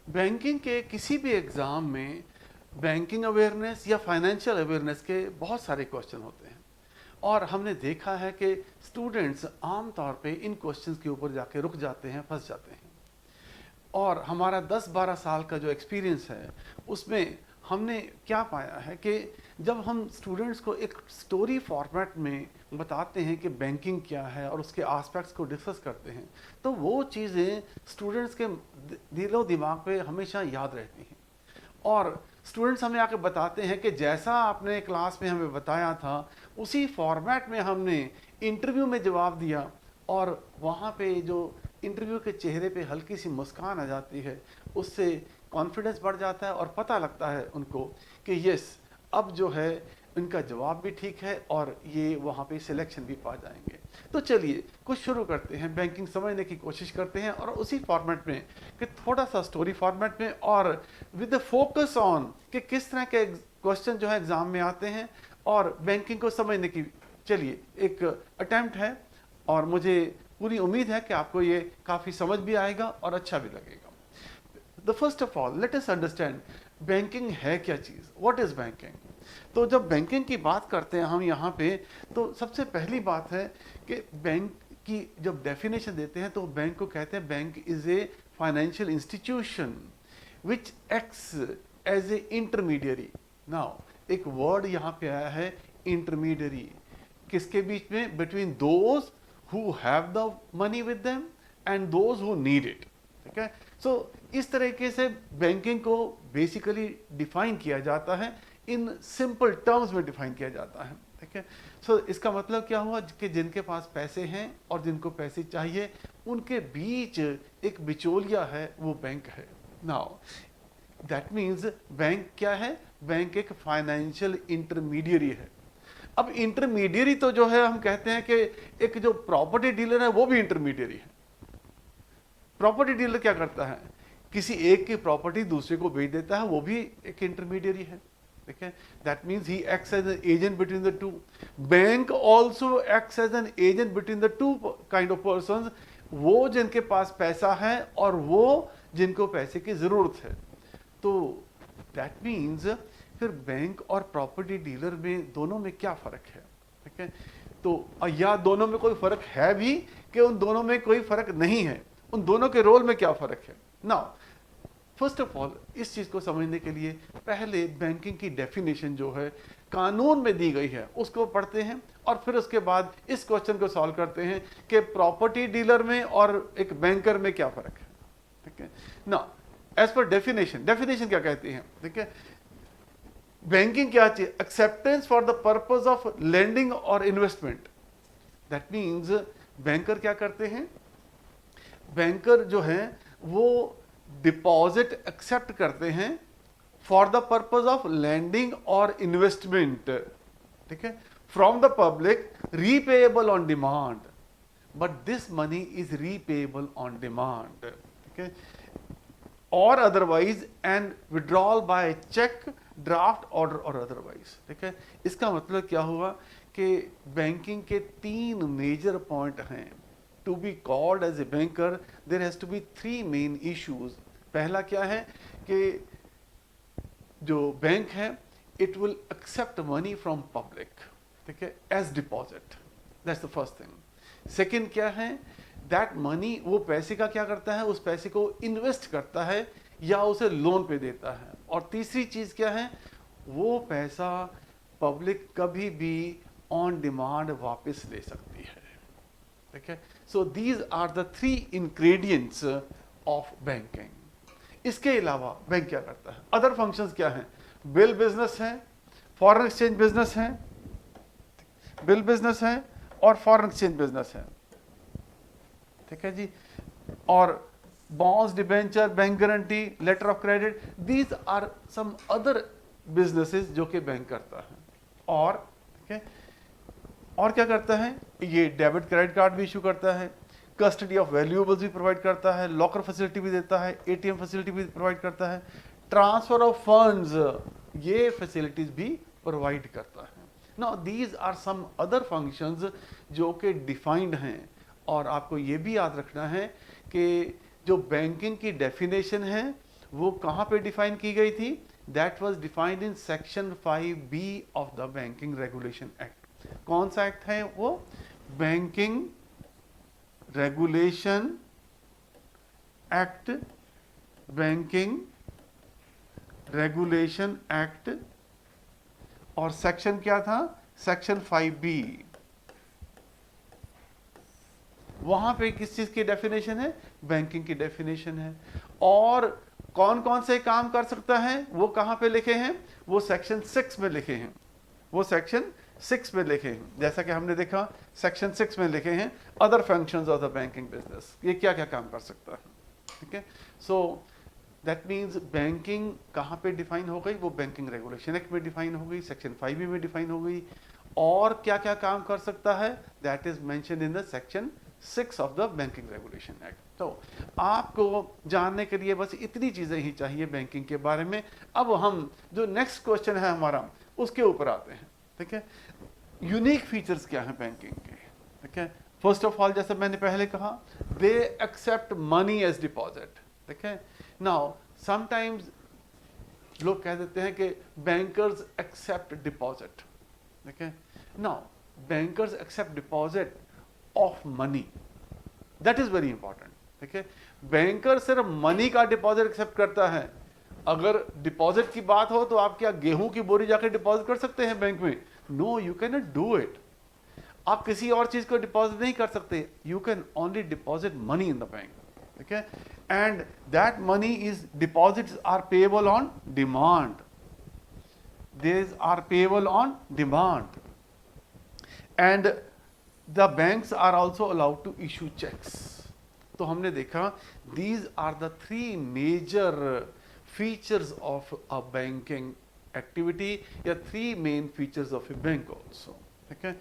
Banking के किसी भी एग्ज़ाम में बैंकिंग अवेयरनेस या फाइनेंशियल अवेयरनेस के बहुत सारे क्वेश्चन होते हैं और हमने देखा है कि स्टूडेंट्स आम तौर पे इन क्वेश्चंस के ऊपर जाके रुक जाते हैं, फंस जाते हैं। और हमारा 10-12 साल का जो एक्सपीरियंस है उसमें हमने क्या पाया है कि जब हम स्टूडेंट्स को एक स्टोरी फॉर्मेट में बताते हैं कि बैंकिंग क्या है और उसके एस्पेक्ट्स को डिस्कस करते हैं तो वो चीज़ें स्टूडेंट्स के दिलो दिमाग पे हमेशा याद रहती हैं। और स्टूडेंट्स हमें आके बताते हैं कि जैसा आपने क्लास में हमें बताया था उसी फॉर्मेट में हमने इंटरव्यू में जवाब दिया और वहाँ पे जो इंटरव्यू के चेहरे पे हल्की सी मुस्कान आ जाती है, उससे कॉन्फिडेंस बढ़ जाता है और पता लगता है उनको कि यस, अब जो है इनका जवाब भी ठीक है और ये वहाँ पे सिलेक्शन भी पा जाएंगे। तो चलिए कुछ शुरू करते हैं, बैंकिंग समझने की कोशिश करते हैं और उसी फॉर्मेट में कि थोड़ा सा स्टोरी फॉर्मेट में और विद द फोकस ऑन कि किस तरह के क्वेश्चन जो है एग्जाम में आते हैं और बैंकिंग को समझने की चलिए एक अटेम्प्ट है और मुझे पूरी उम्मीद है कि आपको ये काफ़ी समझ भी आएगा और अच्छा भी लगेगा। The first of all let us understand banking है क्या चीज़, व्हाट इज़ बैंकिंग। तो जब बैंकिंग की बात करते हैं हम यहाँ पे तो सबसे पहली बात है कि बैंक की जब डेफिनेशन देते हैं तो बैंक को कहते हैं bank is a financial institution which acts as a intermediary. Now एक वर्ड यहाँ पे आया है इंटरमीडियरी, किसके बीच में, between those who have the money with them and those who need it। ठीक है, सो इस तरीके से बैंकिंग को बेसिकली डिफाइन किया जाता है, इन सिंपल टर्म्स में डिफाइन किया जाता है। ठीक है, सो इसका मतलब क्या हुआ कि जिनके पास पैसे हैं और जिनको पैसे चाहिए उनके बीच एक बिचौलिया है, वो बैंक है। नाउ दैट मीन्स बैंक क्या है, बैंक एक फाइनेंशियल इंटरमीडियरी है। अब इंटरमीडियरी तो जो है हम कहते हैं कि एक जो प्रॉपर्टी डीलर है वो भी इंटरमीडियरी है। प्रॉपर्टी डीलर क्या करता है, किसी एक की प्रॉपर्टी दूसरे को बेच देता है, वो भी एक इंटरमीडियरी है। ठीक है, that means he acts as an agent between the two. Bank also acts as an agent between the two kind of person, वो जिनके पास पैसा है और वो जिनको पैसे की जरूरत है। तो दैट मीन्स फिर बैंक और प्रॉपर्टी डीलर में दोनों में क्या फर्क है। ठीक है, तो या दोनों में कोई फर्क है भी कि उन दोनों में कोई फर्क नहीं है, उन दोनों के रोल में क्या फर्क है। नाउ फर्स्ट ऑफ ऑल इस चीज को समझने के लिए पहले बैंकिंग की डेफिनेशन जो है कानून में दी गई है उसको पढ़ते हैं और फिर उसके बाद इस क्वेश्चन को सॉल्व करते हैं कि प्रॉपर्टी डीलर में और एक बैंकर में क्या फर्क है। ठीक है, ना एज पर डेफिनेशन, डेफिनेशन क्या कहती है। ठीक है, बैंकिंग क्या चाहिए, acceptance for the purpose of lending और इन्वेस्टमेंट। दैट मीन्स बैंकर क्या करते हैं, बैंकर जो है वो डिपॉजिट एक्सेप्ट करते हैं for the purpose of lending और इन्वेस्टमेंट। ठीक है, from the public, repayable on demand, but this money is repayable on demand. ठीक है, और otherwise and withdrawal by cheque, draft order और अदरवाइज। ठीक है, इसका मतलब क्या हुआ कि बैंकिंग के 3 मेजर पॉइंट हैं। To be called as a banker there has to be 3 main issues. पहला क्या है कि जो बैंक है it will accept money from public, ठीक है, as deposit, that's the first thing. Second क्या है, दैट मनी, वो पैसे का क्या करता है, उस पैसे को इन्वेस्ट करता है या उसे लोन पे देता है। और तीसरी चीज क्या है, वो पैसा पब्लिक कभी भी ऑन डिमांड वापस ले सकती है। ठीक है, so these are the 3 ingredients of banking. इसके अलावा बैंक क्या करता है, अदर फंक्शंस क्या हैं, बिल बिजनेस है, फॉरेन एक्सचेंज बिजनेस है, बिल बिजनेस है और फॉरेन एक्सचेंज बिजनेस है। ठीक है जी, और bonds, debenture, bank guarantee, letter of credit, these are some other businesses जो कि बैंक करता है। और ठीक है, और क्या करता है, ये डेबिट क्रेडिट कार्ड भी इशू करता है, कस्टडी ऑफ वैल्यूएबल्स भी प्रोवाइड करता है, लॉकर फैसिलिटी भी देता है, एटीएम फैसिलिटी भी प्रोवाइड करता है, ट्रांसफर ऑफ फंड्स, ये फैसिलिटीज भी प्रोवाइड करता है। Now these are some other functions जो कि डिफाइंड हैं। और आपको ये भी याद रखना है कि जो बैंकिंग की डेफिनेशन है वो कहाँ पे डिफाइन की गई थी? That was defined in section 5B of the banking regulation act. कौन सा एक्ट है वो? Banking regulation act, banking regulation act. और सेक्शन क्या था? Section 5B। वहां पे किस चीज की डेफिनेशन है? बैंकिंग की डेफिनेशन है। और कौन कौन से काम कर सकता है वो कहां पे लिखे हैं? वो सेक्शन 6 में लिखे हैं। वो सेक्शन 6 में लिखे हैं। जैसा कि हमने देखा सेक्शन 6 में लिखे हैं other functions of the banking business, ये क्या क्या काम कर सकता है। ठीक है, सो दैट मीन्स बैंकिंग कहाँ पे डिफाइन हो गई? वो बैंकिंग रेगुलेशन एक्ट में डिफाइन हो गई, सेक्शन 5B में डिफाइन हो गई। और क्या क्या काम कर सकता है? That is mention in the section 6 of the banking regulation act. तो आपको जानने के लिए बस इतनी चीजें ही चाहिए बैंकिंग के बारे में। अब हम जो नेक्स्ट क्वेश्चन है हमारा उसके ऊपर आते हैं। ठीक है, यूनिक फीचर्स क्या हैं बैंकिंग के? ठीक है, फर्स्ट ऑफ ऑल जैसे मैंने पहले कहा, they accept money as deposit. ठीक है, नाउ समटाइम्स लोग कह देते हैं कि बैंकर्स एक्सेप्ट डिपॉजिट। ठीक है, now bankers accept deposit of money, that is very important. ठीक है, बैंकर सिर्फ मनी का डिपॉजिट एक्सेप्ट करता है। अगर डिपॉजिट की बात हो तो आप क्या गेहूं की बोरी जाकर डिपॉजिट कर सकते हैं बैंक में? No, you can not do it. आप किसी और चीज को डिपॉजिट नहीं कर सकते। You can only deposit money in the bank. ठीक है, and that money is deposits are payable on demand. These are payable on demand, and the banks are also allowed to issue checks. तो हमने देखा these are the three major features of a banking activity या three main features of a bank also. ठीक है,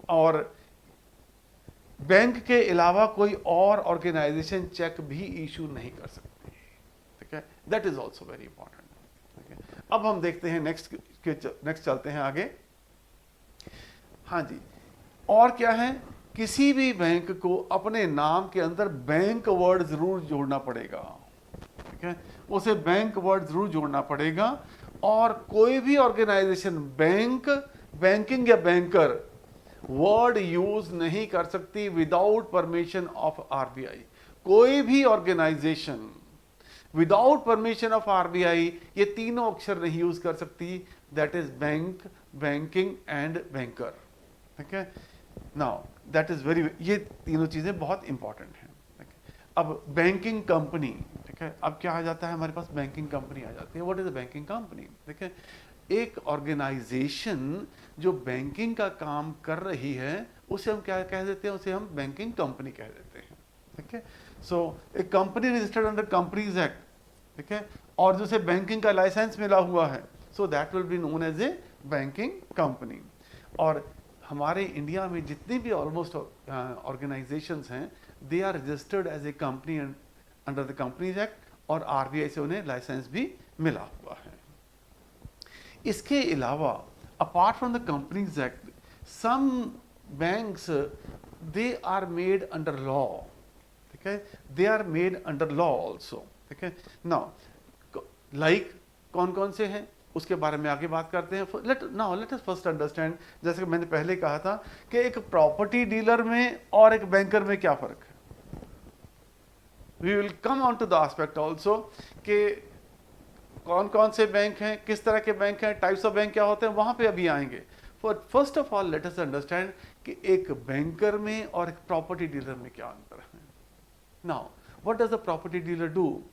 और bank के अलावा कोई और ऑर्गेनाइजेशन चेक भी इशू नहीं कर सकती। ठीक है, that is also very important. अब हम देखते हैं नेक्स्ट चलते हैं आगे। हाँ जी, और क्या है? किसी भी बैंक को अपने नाम के अंदर बैंक वर्ड जरूर जोड़ना पड़ेगा। ठीक है, उसे बैंक वर्ड जरूर जोड़ना पड़ेगा। और कोई भी ऑर्गेनाइजेशन बैंक, बैंकिंग या बैंकर वर्ड यूज नहीं कर सकती विदाउट परमिशन ऑफ आरबीआई। कोई भी organization without permission of RBI ये तीनों अक्षर नहीं यूज कर सकती। That is bank, banking and banker. ठीक है, नाउ दैट इज वेरी, ये तीनों चीजें बहुत इंपॉर्टेंट हैं। अब बैंकिंग कंपनी, ठीक है, अब क्या आ जाता है हमारे पास? बैंकिंग कंपनी आ जाती है। What is a banking company? ठीक है, एक ऑर्गेनाइजेशन जो बैंकिंग का काम कर रही है उसे हम क्या कह देते हैं? उसे हम बैंकिंग कंपनी कह देते हैं। ठीक है, so a company registered under companies act, ठीक है, और जो से बैंकिंग का लाइसेंस मिला हुआ है, so that will be known as a banking company. और हमारे इंडिया में जितनी भी ऑलमोस्ट ऑर्गेनाइजेशंस हैं, they are registered as a company under the companies act, और आरबीआई से उन्हें लाइसेंस भी मिला हुआ है। इसके अलावा apart from the companies act, some banks they are made under law. ठीक है, they are made under law also. ठीक है, नाउ लाइक कौन कौन से हैं उसके बारे में आगे बात करते हैं। लेट अस फर्स्ट अंडरस्टैंड, जैसे कि मैंने पहले कहा था कि एक प्रॉपर्टी डीलर में और एक बैंकर में क्या फर्क है। We will come on to the aspect also कि कौन कौन से बैंक हैं, किस तरह के बैंक हैं, टाइप्स ऑफ बैंक क्या होते हैं, वहां पे अभी आएंगे। First of all let us understand कि एक बैंकर में और एक प्रॉपर्टी डीलर में क्या अंतर है। Now what does the property dealer do?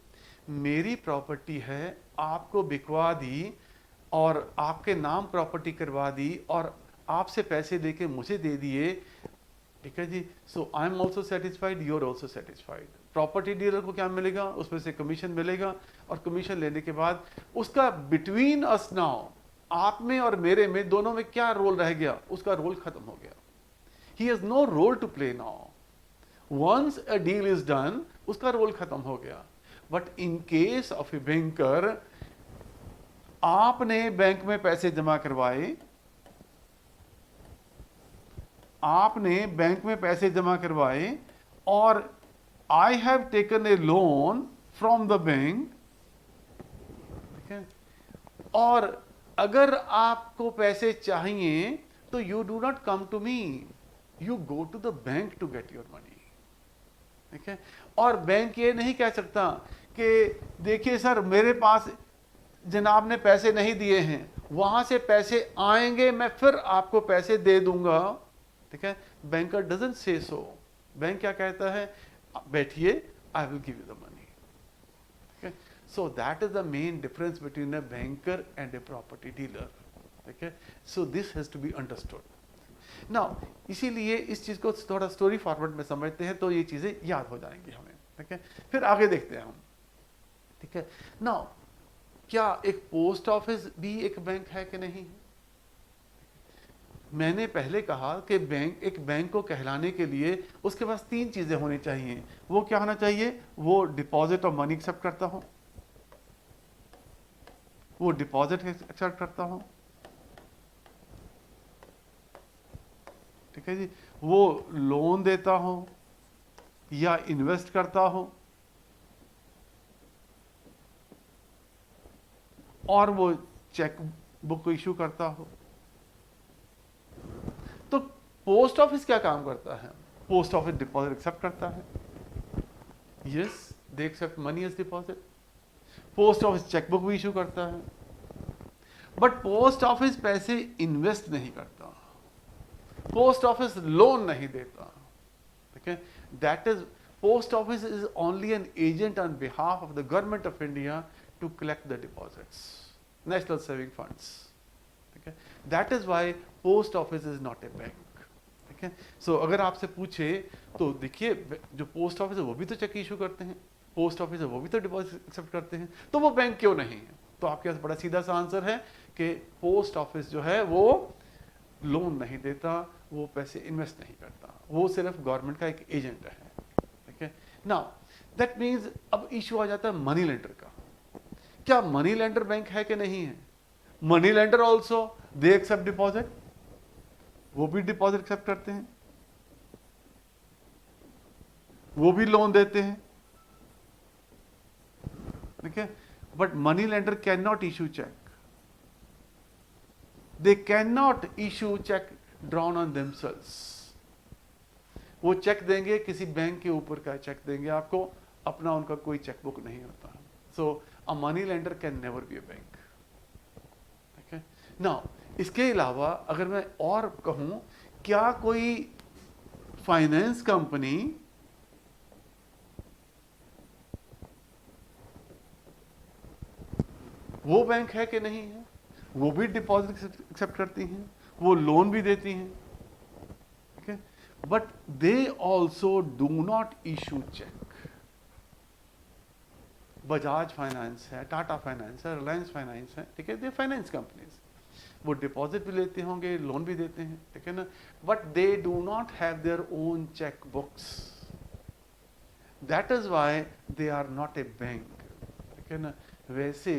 मेरी प्रॉपर्टी है, आपको बिकवा दी और आपके नाम प्रॉपर्टी करवा दी और आपसे पैसे लेके मुझे दे दिए। ठीक है जी, so I am also satisfied, you are also satisfied. Property dealer को क्या मिलेगा? उसमें से कमीशन मिलेगा, और कमीशन लेने के बाद उसका बिटवीन अस नाउ, आप में और मेरे में, दोनों में क्या रोल रह गया? उसका रोल खत्म हो गया। He has no role to play now. Once a deal is done, उसका रोल खत्म हो गया। But in case of a banker, आपने बैंक में पैसे जमा करवाए, आपने बैंक में पैसे जमा करवाए, और I have taken a loan from the bank, ठीक है। और अगर आपको पैसे चाहिए तो you do not come to me, you go to the bank to get your money, ठीक है। और बैंक ये नहीं कह सकता कि देखिए सर मेरे पास जनाब ने पैसे नहीं दिए हैं, वहां से पैसे आएंगे मैं फिर आपको पैसे दे दूंगा, ठीक है। Banker doesn't say so. Bank क्या कहता है, बैठिए, I will give you the money, ठीक है। So that is the main difference between a banker and a property dealer, ठीक है। So this has to be understood. Now इसीलिए इस चीज को थोड़ा स्टोरी फॉरवर्ड में समझते हैं तो ये चीजें याद हो जाएंगी हमें, ठीक है। फिर आगे देखते हैं हम, ठीक है। नाउ क्या एक पोस्ट ऑफिस भी एक बैंक है कि नहीं? मैंने पहले कहा कि बैंक, एक बैंक को कहलाने के लिए उसके पास 3 चीजें होनी चाहिए। वो क्या होना चाहिए? वो डिपॉजिट ऑफ मनी एक्सेप्ट करता हो, वो डिपॉजिट एक्सेप्ट करता हो, ठीक है जी, वो लोन देता हो या इन्वेस्ट करता हो, और वो चेक बुक इशू करता हो। तो पोस्ट ऑफिस क्या काम करता है? पोस्ट ऑफिस डिपॉजिट एक्सेप्ट करता है, yes, they accept money as deposit. Post office chequebook भी इशू करता है, बट पोस्ट ऑफिस पैसे इन्वेस्ट नहीं करता, पोस्ट ऑफिस लोन नहीं देता, ठीक है। That is, post office is only an agent on behalf of the government of India to collect the deposits, national saving funds, ठीक है। That is why post office is not a bank, ठीक है। So अगर आपसे पूछे तो देखिए जो पोस्ट ऑफिस है वो भी तो चेक इशू करते हैं, पोस्ट ऑफिस है वो भी तो डिपॉजिट एक्सेप्ट करते हैं, तो वो बैंक क्यों नहीं है? तो आपके पास बड़ा सीधा सा आंसर है कि पोस्ट ऑफिस जो है वो लोन नहीं देता, वो पैसे इन्वेस्ट नहीं करता, वो सिर्फ गवर्नमेंट का एक एजेंट है, ठीक है। नाउ दैट मीन्स अब इशू आ जाता है मनी लेंडर का। क्या मनी लेंडर बैंक है कि नहीं है? Money lender also they accept deposit, वो भी डिपॉजिट एक्सेप्ट करते हैं, वो भी लोन देते हैं, ठीक है। But money lender can not issue cheque, they can not issue cheque drawn on themselves. वो चेक देंगे किसी बैंक के ऊपर का चेक देंगे आपको, अपना उनका कोई चेकबुक नहीं होता। सो a money lender can never be a bank, ठीक है। नाउ इसके अलावा अगर मैं और कहूं, क्या कोई फाइनेंस कंपनी वो बैंक है कि नहीं है? वो भी डिपॉजिट एक्सेप्ट करती हैं, वो लोन भी देती हैं, ठीक है। But they also do not issue cheque. Bajaj finance है, टाटा फाइनेंस है, रिलायंस फाइनेंस है, ठीक है, दे फाइनेंस कंपनीज, वो डिपॉजिट भी लेते होंगे, लोन भी देते हैं, ठीक है ना। But they do not have their own cheque books, that is why they are not a bank, ठीक है ना। वैसे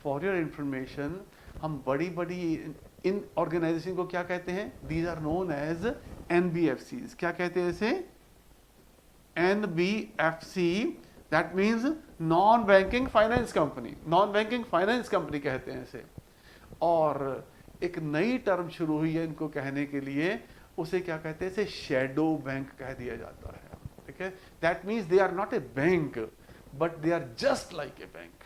फॉर योर इंफॉर्मेशन, हम बड़ी बड़ी इन ऑर्गेनाइजेशन को क्या कहते हैं? These are known as NBFCs। क्या कहते हैं इसे? NBFC, that means non banking finance company, non banking finance company कहते हैं इसे। और एक नई टर्म शुरू हुई है इनको कहने के लिए, उसे क्या कहते हैं? इसे शैडो बैंक कह दिया जाता है, ठीक है। That means they are not a bank but they are just like a bank,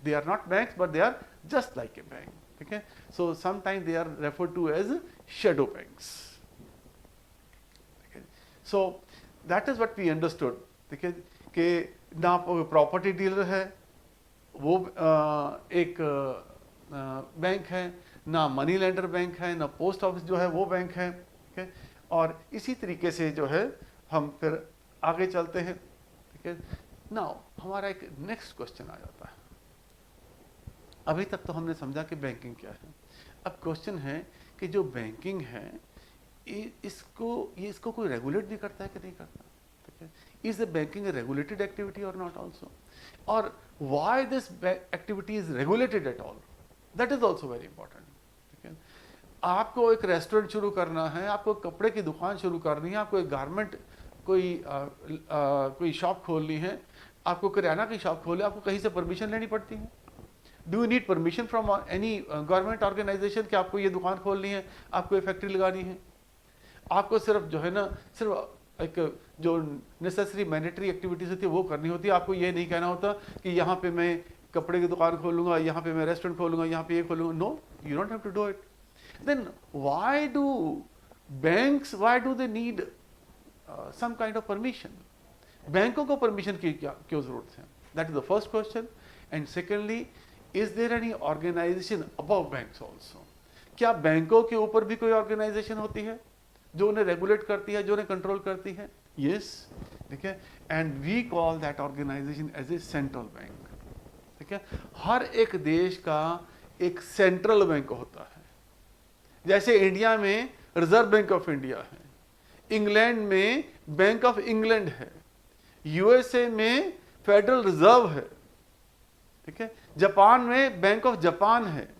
they are not banks but they are just like a bank, ठीक है। So sometime they are referred to as shadow banks, ठीक है। So that is what we understood, ठीक है, कि ना property dealer है वो एक बैंक है, ना मनी लेंडर बैंक है, ना पोस्ट ऑफिस जो है वो बैंक है, ठीक है। और इसी तरीके से जो है हम फिर आगे चलते हैं, ठीक है। नाउ हमारा एक नेक्स्ट क्वेश्चन आ जाता है। अभी तक तो हमने समझा कि बैंकिंग क्या है, अब क्वेश्चन है कि जो बैंकिंग है इसको कोई रेगुलेट भी करता है कि नहीं करता, ठीक है। Is the banking a regulated activity or not also? Or why this activity is regulated at all? That is also very important, ठीक है। आपको एक रेस्टोरेंट शुरू करना है, आपको कपड़े की दुकान शुरू करनी है, आपको एक गारमेंट कोई शॉप खोलनी है, आपको किराना की शॉप खोले, आपको कहीं से परमिशन लेनी पड़ती है? Do you need permission from any government organization कि आपको ये दुकान खोलनी है, आपको ये फैक्ट्री लगानी है? आपको सिर्फ जो है ना, सिर्फ एक जो नेसेसरी मैंडेटरी एक्टिविटीज होती है वो करनी होती है। आपको ये नहीं कहना होता कि यहाँ पे मैं कपड़े की दुकान खोलूंगा, यहाँ पे मैं रेस्टोरेंट खोलूंगा, यहाँ पे ये खोलूंगा। No, you don't have to do it. Then why do banks, why do they need some kind of permission? बैंकों को परमिशन की क्यों जरूरत है? That is the first question. And secondly, is there any organization above banks also? क्या बैंकों के ऊपर भी कोई ऑर्गेनाइजेशन होती है जो उन्हें रेगुलेट करती है, जो उन्हें कंट्रोल करती है? यस, ठीक है। And we call that organization as a central bank, ठीक है। हर एक देश का एक सेंट्रल बैंक होता है। जैसे इंडिया में रिजर्व बैंक ऑफ इंडिया है, इंग्लैंड में बैंक ऑफ इंग्लैंड है, यूएसए में फेडरल रिजर्व है, ठीक है, जापान में बैंक ऑफ जापान है।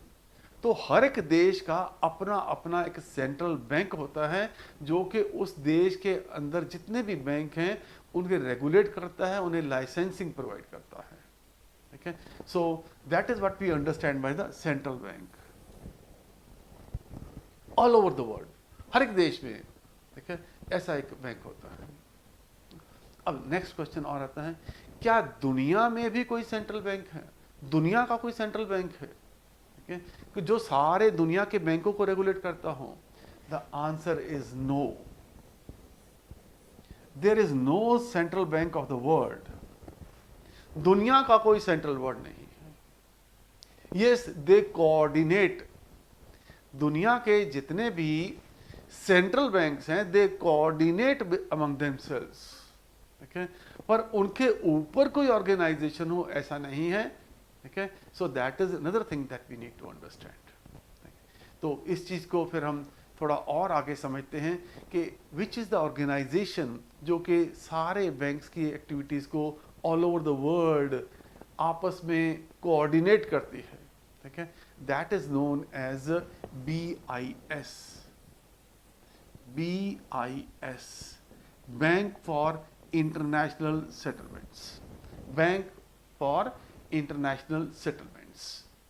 तो हर एक देश का अपना अपना एक सेंट्रल बैंक होता है जो कि उस देश के अंदर जितने भी बैंक हैं उनके रेगुलेट करता है, उन्हें लाइसेंसिंग प्रोवाइड करता है, ठीक है। So that is what we understand by the central bank all over the world. हर एक देश में, ठीक है, ऐसा एक बैंक होता है। अब नेक्स्ट क्वेश्चन और आता है, क्या दुनिया में भी कोई सेंट्रल बैंक है? दुनिया का कोई सेंट्रल बैंक है, ठीक है, कि जो सारे दुनिया के बैंकों को रेगुलेट करता हो? The answer is no. There is no central bank of the world. दुनिया का कोई सेंट्रल वर्ड नहीं है। Yes, they coordinate. दुनिया के जितने भी सेंट्रल बैंक्स हैं, दे कोऑर्डिनेट अमंग देमसेल्व्स, ठीक है, पर उनके ऊपर कोई ऑर्गेनाइजेशन हो ऐसा नहीं है, ठीक है। So that is another thing that we need to understand. तो इस चीज को फिर हम थोड़ा और आगे समझते हैं कि विच इज द ऑर्गेनाइजेशन जो कि सारे बैंक्स की एक्टिविटीज को ऑल ओवर द वर्ल्ड आपस में कोऑर्डिनेट करती है, ठीक है। That is known as BIS। BIS, bank for international settlements. Bank for international settlements,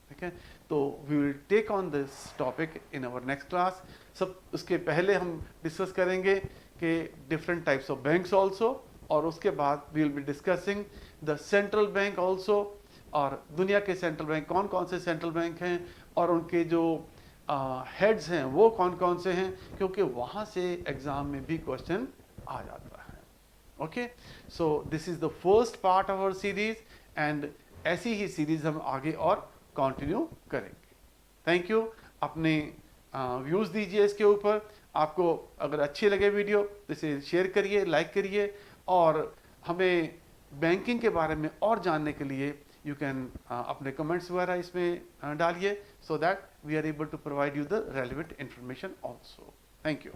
ठीक है। तो we will take on this topic in our next class. सब उसके पहले हम डिस्कस करेंगे कि different types of banks also, और उसके बाद we will be discussing the central bank also, और दुनिया के सेंट्रल बैंक कौन कौन से सेंट्रल बैंक हैं और उनके जो हेड्स हैं वो कौन कौन से हैं, क्योंकि वहाँ से एग्जाम में भी क्वेश्चन आ जाता है। Okay, so this is the first part of our series, एंड ऐसी ही सीरीज हम आगे और कंटिन्यू करेंगे। Thank you. अपने व्यूज़ दीजिए इसके ऊपर। आपको अगर अच्छी लगे वीडियो तो इसे शेयर करिए, लाइक करिए, और हमें बैंकिंग के बारे में और जानने के लिए यू कैन अपने कमेंट्स वगैरह इसमें डालिए, so that we are able to provide you the relevant information also. Thank you.